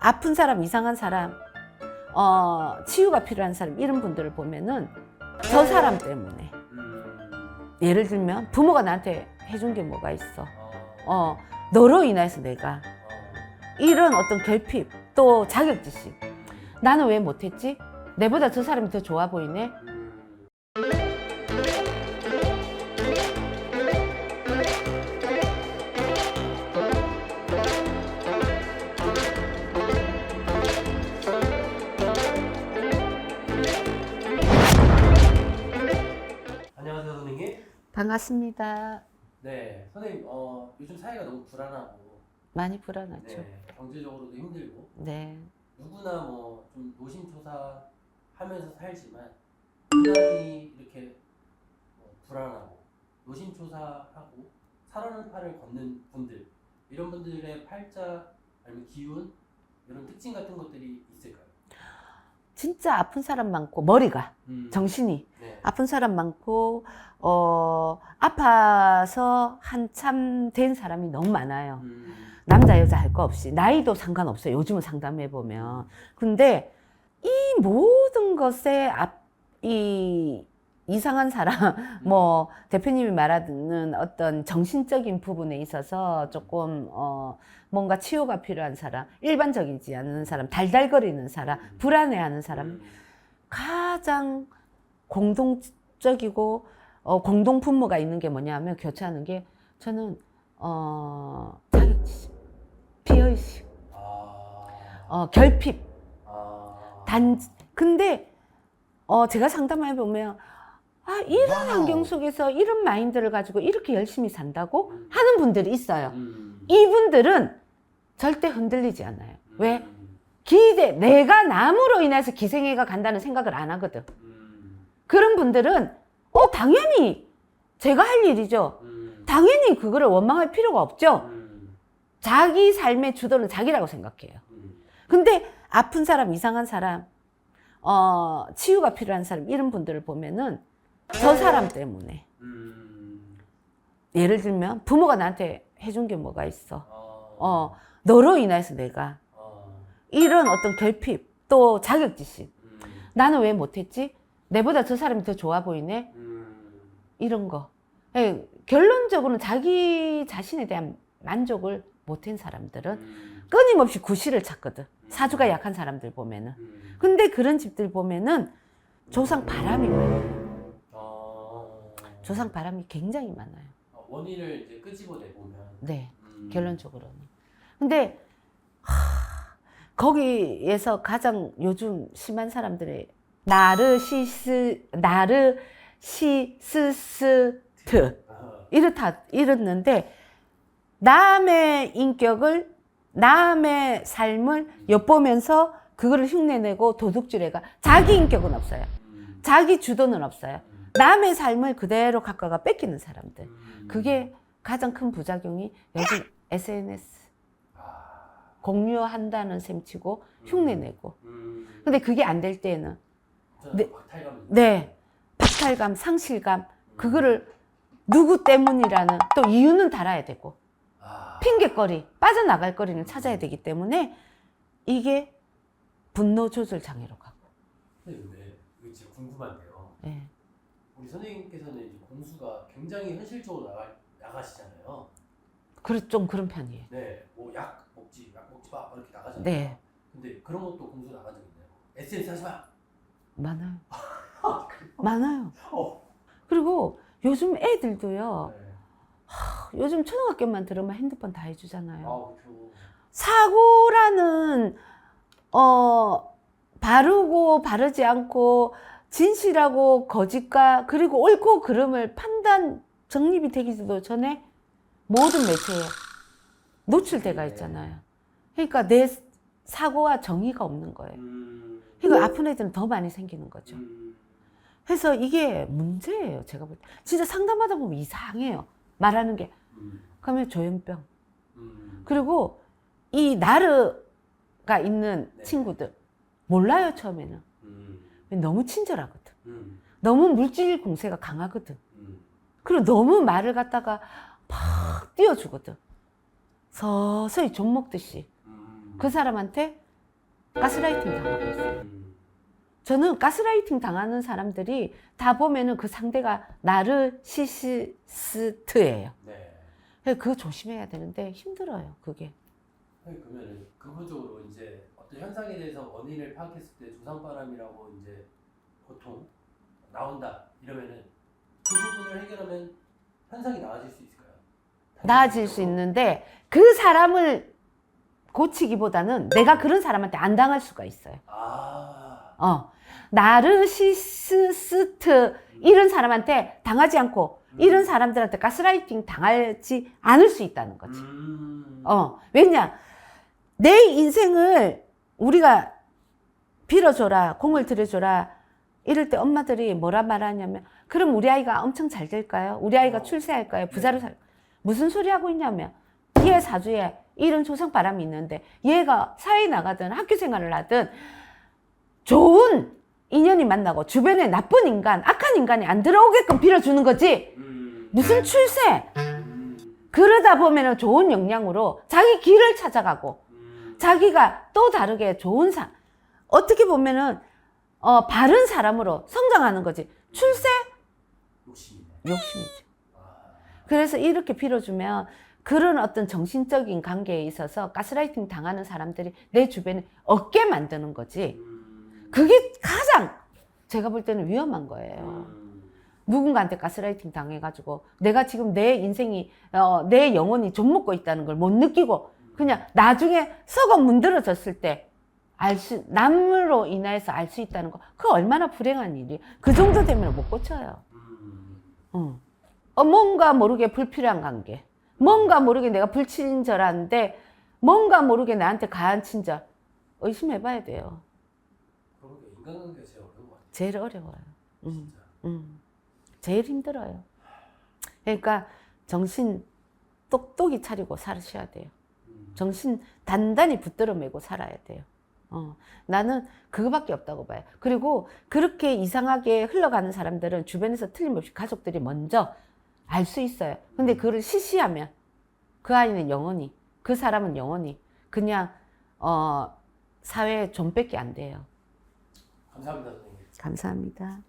아픈 사람, 이상한 사람, 치유가 필요한 사람, 이런 분들을 보면은 저 사람 때문에. 예를 들면 부모가 나한테 해준 게 뭐가 있어. 너로 인해서 내가 이런 어떤 결핍, 또 자격지심. 나는 왜 못했지? 내보다 저 사람이 더 좋아 보이네? 안녕하세요, 선생님. 반갑습니다. 네, 선생님, 요즘 사회가 너무 불안하고, 많이 불안하죠. 네, 경제적으로도 힘들고, 네. 누구나 뭐 좀 노심초사하면서 살지만, 유난히 이렇게 불안하고, 노심초사하고, 살아는 팔을 걷는 분들, 이런 분들의 팔자 아니면 기운, 이런 특징 같은 것들이 있을까요? 진짜 아픈 사람 많고, 머리가, 정신이 네. 아픈 사람 많고, 아파서 한참 된 사람이 너무 많아요. 남자, 여자 할 거 없이. 나이도 상관없어요. 요즘은 상담해보면. 근데 이 모든 것에 이 이상한 사람, 뭐, 대표님이 말하는 어떤 정신적인 부분에 있어서 조금, 뭔가 치유가 필요한 사람, 일반적이지 않은 사람, 달달거리는 사람, 불안해하는 사람, 가장 공동적이고, 공동 분모가 있는 게 뭐냐면, 교차하는 게, 저는, 자격지심, 피의식, 결핍, 근데, 제가 상담해 보면, 이런 환경 속에서 이런 마인드를 가지고 이렇게 열심히 산다고 하는 분들이 있어요. 이분들은 절대 흔들리지 않아요. 왜? 내가 남으로 인해서 기생해가 간다는 생각을 안 하거든. 그런 분들은, 당연히 제가 할 일이죠. 당연히 그거를 원망할 필요가 없죠. 자기 삶의 주도는 자기라고 생각해요. 근데 아픈 사람, 이상한 사람, 치유가 필요한 사람, 이런 분들을 보면은 저 사람 때문에. 예를 들면 부모가 나한테 해준 게 뭐가 있어. 너로 인해서 내가 이런 어떤 결핍, 또 자격지심. 나는 왜 못했지? 내보다 저 사람이 더 좋아 보이네? 이런 거. 결론적으로는 자기 자신에 대한 만족을 못한 사람들은 끊임없이 구실을 찾거든. 사주가 약한 사람들 보면은. 근데 그런 집들 보면은 조상 바람이 많아요. 조상 바람이 굉장히 많아요. 원인을 이제 끄집어내 보면. 네, 결론적으로는. 근데 거기에서 가장 요즘 심한 사람들의 나르시스스트 이렇는데, 남의 인격을, 남의 삶을 엿보면서 그거를 흉내내고 도둑질해가 자기 인격은 없어요. 자기 주도는 없어요. 남의 삶을 그대로 갖다가 뺏기는 사람들. 그게 가장 큰 부작용이 요즘 SNS. 공유한다는 셈치고 흉내내고. 근데 그게 안 될 때는 박탈감, 상실감, 그거를 누구 때문이라는 또 이유는 달아야 되고, 핑계거리, 빠져나갈 거리는 찾아야 되기 때문에 이게 분노 조절 장애로 가고. 근데 이거 진짜 궁금한데요. 네. 우리 선생님께서는 이제 공수가 굉장히 현실적으로 나가시잖아요. 좀 그런 편이에요. 네, 뭐 약 먹지 마 이렇게 나가잖아요. 네. 근데 그런 것도 공수 나간 적 있나요? SNS 하지 마. 많아요. 많아요. 어. 그리고 요즘 애들도요. 네. 요즘 초등학교만 들으면 핸드폰 다 해주잖아요. 그렇죠. 사고라는 바르고 바르지 않고, 진실하고 거짓과 그리고 옳고 그름을 판단 정립이 되기도 전에 모든 매체에 노출돼가 있잖아요. 그러니까 내 사고와 정의가 없는 거예요. 그러니까 아픈 애들은 더 많이 생기는 거죠. 그래서 이게 문제예요. 제가 볼 때 진짜 상담하다 보면 이상해요. 말하는 게. 그러면 조현병. 그리고 이 나르가 있는 친구들 몰라요, 처음에는. 너무 친절하거든. 너무 물질 공세가 강하거든. 그리고 너무 말을 갖다가 팍 띄워주거든. 서서히 좀 먹듯이. 그 사람한테 가스라이팅 당하고 있어요. 저는 가스라이팅 당하는 사람들이 다 보면은 그 상대가 나르시시스트예요. 네. 그거 조심해야 되는데 힘들어요, 그게. 그러면 근본적으로 이제 어떤 현상에 대해서 원인을 파악했을 때 조상바람이라고 이제 보통 나온다 이러면은 그 부분을 해결하면 현상이 나아질 수 있을까요? 나아질 수 있는데 그 사람을 고치기보다는 내가 그런 사람한테 안 당할 수가 있어요. 나르시시스트 이런 사람한테 당하지 않고 이런 사람들한테 가스라이팅 당하지 않을 수 있다는 거지. 왜냐? 내 인생을 우리가 빌어줘라, 공을 들여줘라 이럴 때 엄마들이 뭐라 말하냐면 그럼 우리 아이가 엄청 잘 될까요? 우리 아이가 출세할까요? 부자로 살 무슨 소리 하고 있냐면 얘 사주에 이런 조상 바람이 있는데 얘가 사회에 나가든 학교 생활을 하든 좋은 인연이 만나고 주변에 나쁜 인간, 악한 인간이 안 들어오게끔 빌어주는 거지. 무슨 출세? 그러다 보면 좋은 역량으로 자기 길을 찾아가고 자기가 또 다르게 좋은 어떻게 보면은 바른 사람으로 성장하는 거지. 출세? 욕심이죠. 그래서 이렇게 빌어주면 그런 어떤 정신적인 관계에 있어서 가스라이팅 당하는 사람들이 내 주변에 없게 만드는 거지. 그게 가장 제가 볼 때는 위험한 거예요. 누군가한테 가스라이팅 당해가지고 내가 지금 내 인생이 내 영혼이 좀먹고 있다는 걸 못 느끼고 그냥 나중에 썩어 문드러졌을 때 남으로 인해서 알 수 있다는 거 그거 얼마나 불행한 일이에요. 그 정도 되면 못 고쳐요. 뭔가 모르게 불필요한 관계, 뭔가 모르게 내가 불친절한데 뭔가 모르게 나한테 가한 친절 의심해봐야 돼요. 그러게 인간관계가 제일 어려운 것 같아요. 제일 어려워요. 진짜. 제일 힘들어요. 그러니까 정신 똑똑히 차리고 사셔야 돼요. 정신 단단히 붙들어 매고 살아야 돼요. 나는 그거밖에 없다고 봐요. 그리고 그렇게 이상하게 흘러가는 사람들은 주변에서 틀림없이 가족들이 먼저 알 수 있어요. 근데 그걸 시시하면 그 아이는 영원히, 그 사람은 영원히 그냥 사회에 존밖에 안 돼요. 감사합니다, 선생님. 감사합니다.